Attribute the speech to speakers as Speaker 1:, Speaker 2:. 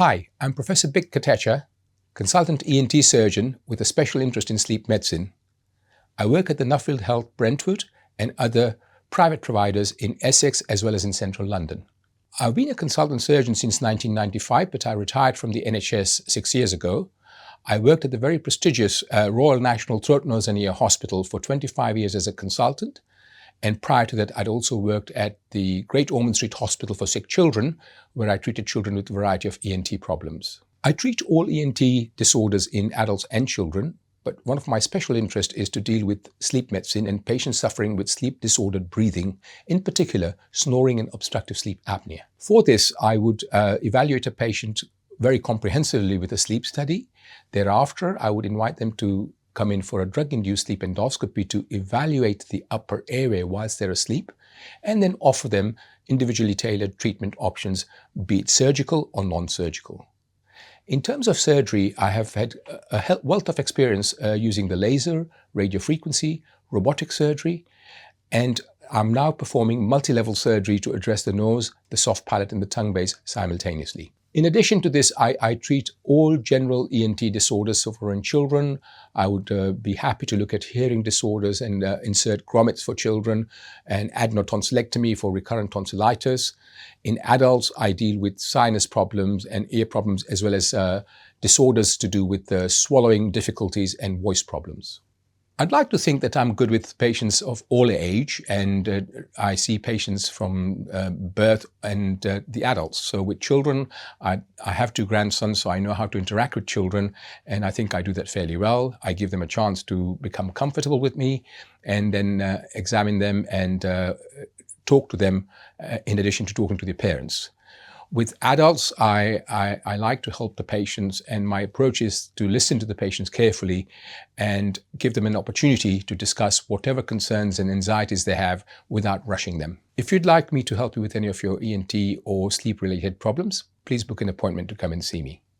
Speaker 1: Hi, I'm Professor Bhik Kotecha, consultant ENT surgeon with a special interest in sleep medicine. I work at the Nuffield Health Brentwood and other private providers in Essex as well as in central London. I've been a consultant surgeon since 1995, but I retired from the NHS 6 years ago. I worked at the very prestigious Royal National Throat, Nose and Ear Hospital for 25 years as a consultant. And prior to that, I'd also worked at the Great Ormond Street Hospital for Sick Children, where I treated children with a variety of ENT problems. I treat all ENT disorders in adults and children, but one of my special interests is to deal with sleep medicine and patients suffering with sleep-disordered breathing, in particular snoring and obstructive sleep apnea. For this, I would evaluate a patient very comprehensively with a sleep study. Thereafter, I would invite them to come in for a drug-induced sleep endoscopy to evaluate the upper airway whilst they're asleep, and then offer them individually tailored treatment options, be it surgical or non-surgical. In terms of surgery, I have had a wealth of experience using the laser, radiofrequency, robotic surgery, and I'm now performing multi-level surgery to address the nose, the soft palate, and the tongue base simultaneously. In addition to this, I treat all general ENT disorders. So for in children, I would be happy to look at hearing disorders and insert grommets for children and adenotonsillectomy for recurrent tonsillitis. In adults, I deal with sinus problems and ear problems, as well as disorders to do with swallowing difficulties and voice problems. I'd like to think that I'm good with patients of all age, and I see patients from birth and the adults. So with children, I have 2 grandsons, so I know how to interact with children, and I think I do that fairly well. I give them a chance to become comfortable with me and then examine them and talk to them in addition to talking to their parents. With adults, I like to help the patients, and my approach is to listen to the patients carefully and give them an opportunity to discuss whatever concerns and anxieties they have without rushing them. If you'd like me to help you with any of your ENT or sleep-related problems, please book an appointment to come and see me.